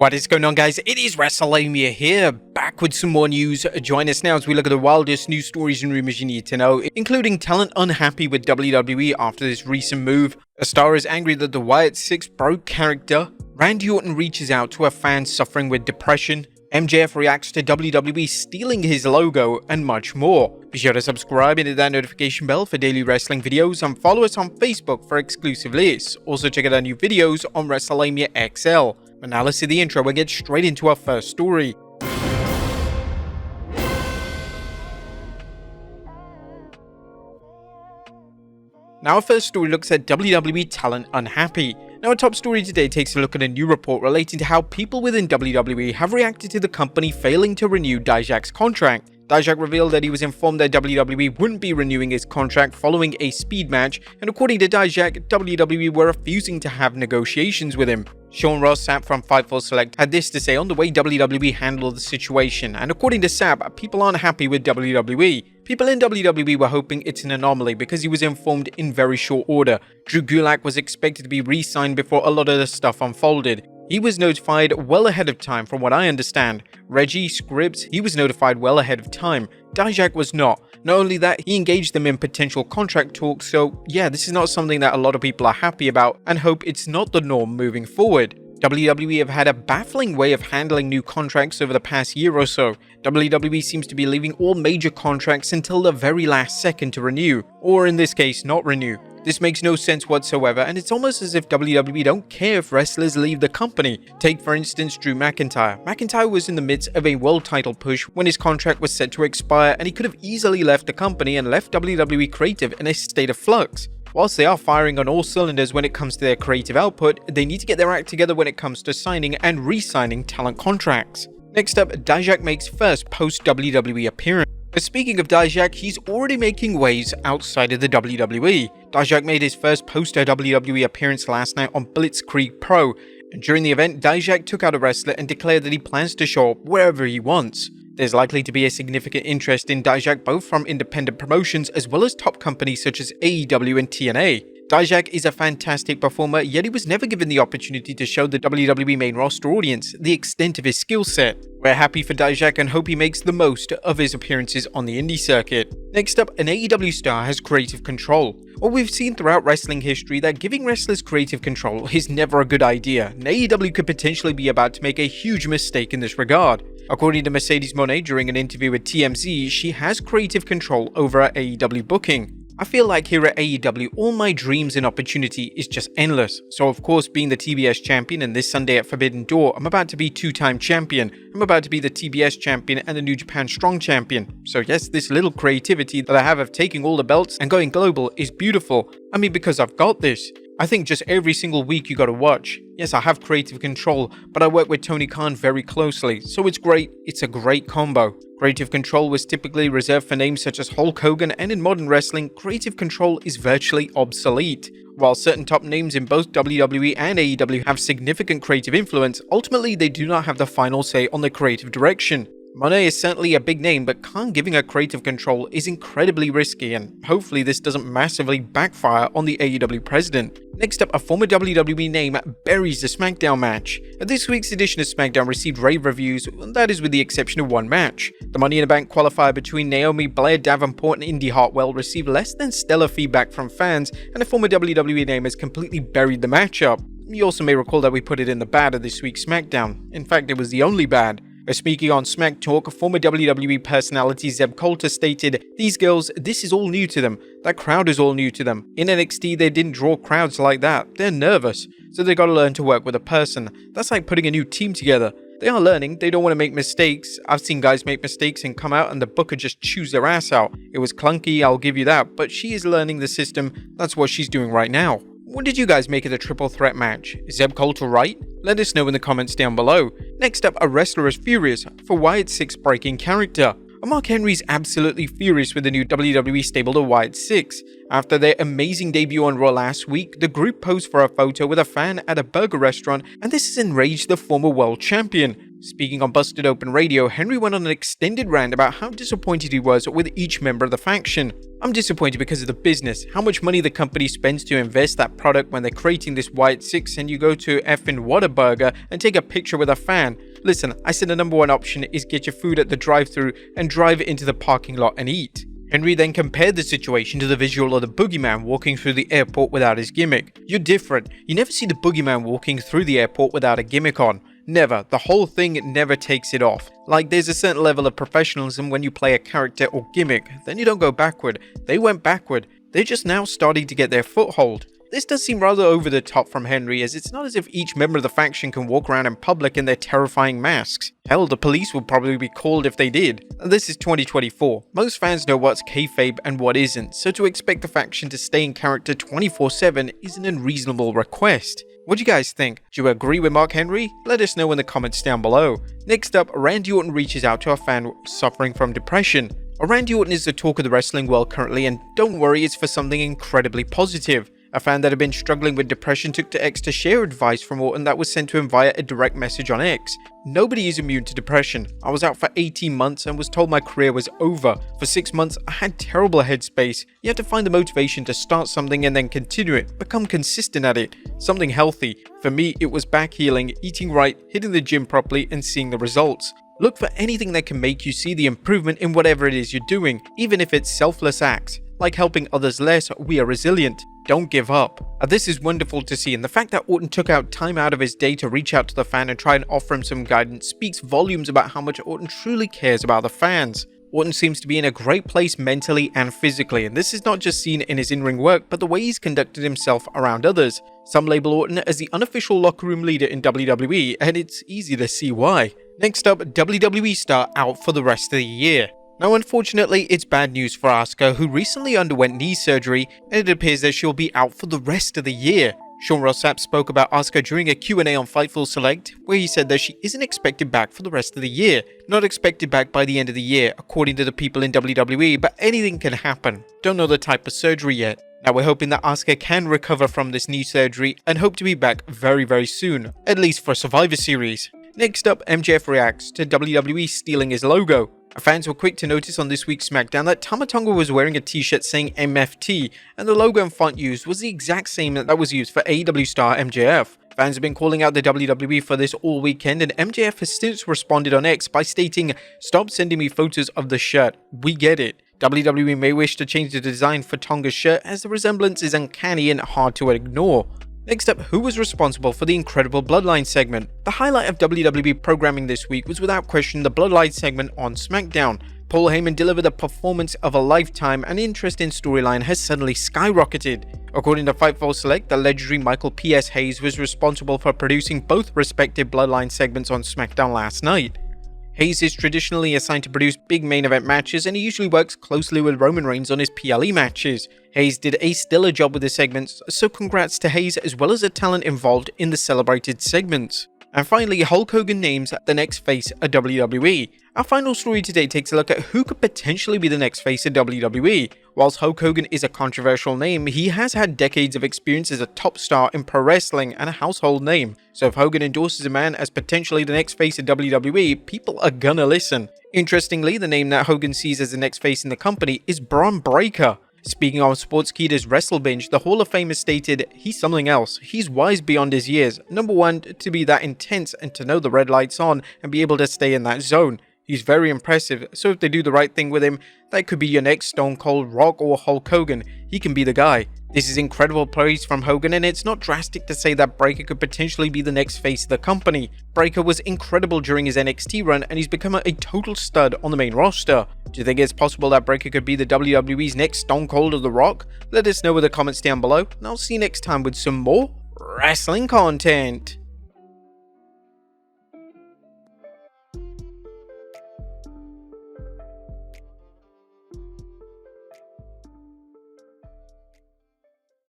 What is going on, guys? It is Wrestlelamia here, back with some more news. Join us now as we look at the wildest news stories and rumors you need to know, including talent unhappy with WWE after this recent move. A star is angry that the Wyatt 6 broke character. Randy Orton reaches out to a fan suffering with depression. MJF reacts to WWE stealing his logo, and much more. Be sure to subscribe and hit that notification bell for daily wrestling videos, and follow us on Facebook for exclusive lists. Also check out our new videos on Wrestlelamia XL. But now let's see the intro and get straight into our first story. Now our first story looks at WWE Talent Unhappy. Now our top story today takes a look at a new report relating to how people within WWE have reacted to the company failing to renew Dijak's contract. Dijak revealed that he was informed that WWE wouldn't be renewing his contract following a speed match, and according to Dijak, WWE were refusing to have negotiations with him. Sean Ross Sapp from Fightful Select had this to say on the way WWE handled the situation, and according to Sapp, people aren't happy with WWE. People in WWE were hoping it's an anomaly because he was informed in very short order. Drew Gulak was expected to be re-signed before a lot of the stuff unfolded. He was notified well ahead of time from what I understand. Reggie Scripps, he was notified well ahead of time. Dijak was not. Not only that, he engaged them in potential contract talks, so yeah, this is not something that a lot of people are happy about and hope it's not the norm moving forward. WWE have had a baffling way of handling new contracts over the past year or so. WWE seems to be leaving all major contracts until the very last second to renew, or in this case, not renew. This makes no sense whatsoever, and it's almost as if WWE don't care if wrestlers leave the company. Take for instance Drew McIntyre. McIntyre was in the midst of a world title push when his contract was set to expire, and he could have easily left the company and left WWE Creative in a state of flux. Whilst they are firing on all cylinders when it comes to their creative output, they need to get their act together when it comes to signing and re-signing talent contracts. Next up, Dijak makes first post-WWE appearance. Speaking of Dijak, he's already making waves outside of the WWE. Dijak made his first post-WWE appearance last night on Blitzkrieg Pro, and during the event, Dijak took out a wrestler and declared that he plans to show up wherever he wants. There's likely to be a significant interest in Dijak both from independent promotions as well as top companies such as AEW and TNA. Dijak is a fantastic performer, yet he was never given the opportunity to show the WWE main roster audience the extent of his skill set. We're happy for Dijak and hope he makes the most of his appearances on the indie circuit. Next up, an AEW star has creative control. Well, we've seen throughout wrestling history that giving wrestlers creative control is never a good idea, and AEW could potentially be about to make a huge mistake in this regard. According to Mercedes Moné during an interview with TMZ, she has creative control over her AEW booking. I feel like here at AEW, all my dreams and opportunity is just endless. So of course, being the TBS champion, and this Sunday at Forbidden Door, I'm about to be two-time champion. I'm about to be the TBS champion and the New Japan Strong champion. So yes, this little creativity that I have of taking all the belts and going global is beautiful. I mean, because I've got this. I think just every single week you gotta watch. Yes, I have creative control, but I work with Tony Khan very closely, so it's great. It's a great combo. Creative control was typically reserved for names such as Hulk Hogan, and in modern wrestling, creative control is virtually obsolete. While certain top names in both WWE and AEW have significant creative influence, ultimately they do not have the final say on the creative direction. Moné is certainly a big name, but Khan giving her creative control is incredibly risky, and hopefully this doesn't massively backfire on the AEW president. Next up, a former WWE name buries the SmackDown match. This week's edition of SmackDown received rave reviews, that is with the exception of one match. The Money in the Bank qualifier between Naomi, Blair Davenport and Indy Hartwell received less than stellar feedback from fans, and a former WWE name has completely buried the matchup. You also may recall that we put it in the bad of this week's SmackDown. In fact, it was the only bad. Speaking on Smack Talk, former WWE personality Zeb Coulter stated, "These girls, this is all new to them. That crowd is all new to them. In NXT, they didn't draw crowds like that. They're nervous. So they gotta learn to work with a person. That's like putting a new team together. They are learning. They don't want to make mistakes. I've seen guys make mistakes and come out and the booker just chews their ass out. It was clunky, I'll give you that, but she is learning the system. That's what she's doing right now." What did you guys make of the triple threat match? Is Zeb Coulter right? Let us know in the comments down below. Next up, a wrestler is furious for Wyatt 6 breaking character. Mark Henry's absolutely furious with the new WWE stable, the Wyatt 6. After their amazing debut on Raw last week, the group posed for a photo with a fan at a burger restaurant, and this has enraged the former world champion. Speaking on Busted Open Radio, Henry went on an extended rant about how disappointed he was with each member of the faction. "I'm disappointed because of the business, how much money the company spends to invest that product when they're creating this Wyatt 6 and you go to effing Whataburger and take a picture with a fan. Listen, I said the number one option is get your food at the drive-thru and drive into the parking lot and eat." Henry then compared the situation to the visual of the boogeyman walking through the airport without his gimmick. "You're different. You never see the boogeyman walking through the airport without a gimmick on. Never. The whole thing never takes it off. Like, there's a certain level of professionalism when you play a character or gimmick, then you don't go backward. They went backward. They're just now starting to get their foothold." This does seem rather over the top from Henry, as it's not as if each member of the faction can walk around in public in their terrifying masks. Hell, the police would probably be called if they did. This is 2024. Most fans know what's kayfabe and what isn't, so to expect the faction to stay in character 24/7 is an unreasonable request. What do you guys think? Do you agree with Mark Henry? Let us know in the comments down below. Next up, Randy Orton reaches out to a fan suffering from depression. Randy Orton is the talk of the wrestling world currently, and don't worry, it's for something incredibly positive. A fan that had been struggling with depression took to X to share advice from Orton that was sent to him via a direct message on X. "Nobody is immune to depression. I was out for 18 months and was told my career was over. For 6 months, I had terrible headspace. You have to find the motivation to start something and then continue it, become consistent at it. Something healthy. For me, it was back healing, eating right, hitting the gym properly, and seeing the results. Look for anything that can make you see the improvement in whatever it is you're doing, even if it's selfless acts. Like helping others less, we are resilient. Don't give up." This is wonderful to see, and the fact that Orton took out time out of his day to reach out to the fan and try and offer him some guidance speaks volumes about how much Orton truly cares about the fans. Orton seems to be in a great place mentally and physically, and this is not just seen in his in-ring work, but the way he's conducted himself around others. Some label Orton as the unofficial locker room leader in WWE, and it's easy to see why. Next up, WWE star out for the rest of the year. Now, unfortunately, it's bad news for Asuka, who recently underwent knee surgery, and it appears that she'll be out for the rest of the year. Sean Ross Sapp spoke about Asuka during a Q&A on Fightful Select, where he said that she isn't expected back for the rest of the year. Not expected back by the end of the year, according to the people in WWE, but anything can happen. Don't know the type of surgery yet. Now, we're hoping that Asuka can recover from this knee surgery and hope to be back very, very soon, at least for Survivor Series. Next up, MJF reacts to WWE stealing his logo. Fans were quick to notice on this week's SmackDown that Tama Tonga was wearing a t-shirt saying MFT, and the logo and font used was the exact same that was used for AEW star MJF. Fans have been calling out the WWE for this all weekend, and MJF has since responded on X by stating, "Stop sending me photos of the shirt. We get it." WWE may wish to change the design for Tonga's shirt, as the resemblance is uncanny and hard to ignore. Next up, who was responsible for the incredible Bloodline segment? The highlight of WWE programming this week was without question the Bloodline segment on SmackDown. Paul Heyman delivered a performance of a lifetime, and interest in storyline has suddenly skyrocketed. According to Fightful Select, the legendary Michael P.S. Hayes was responsible for producing both respective Bloodline segments on SmackDown last night. Hayes is traditionally assigned to produce big main event matches, and he usually works closely with Roman Reigns on his PLE matches. Hayes did a stellar job with the segments, so congrats to Hayes as well as the talent involved in the celebrated segments. And finally, Hulk Hogan names the next face of WWE. Our final story today takes a look at who could potentially be the next face of WWE. Whilst Hulk Hogan is a controversial name, he has had decades of experience as a top star in pro wrestling and a household name. So if Hogan endorses a man as potentially the next face of WWE, people are gonna listen. Interestingly, the name that Hogan sees as the next face in the company is Braun Breaker. Speaking on Sportskeeda's Wrestle Binge, the Hall of Famer stated, "He's something else. He's wise beyond his years. Number one, to be that intense and to know the red light's on and be able to stay in that zone. He's very impressive, so if they do the right thing with him, that could be your next Stone Cold, Rock, or Hulk Hogan. He can be the guy." This is incredible praise from Hogan, and it's not drastic to say that Breaker could potentially be the next face of the company. Breaker was incredible during his NXT run, and he's become a total stud on the main roster. Do you think it's possible that Breaker could be the WWE's next Stone Cold or The Rock? Let us know in the comments down below, and I'll see you next time with some more wrestling content.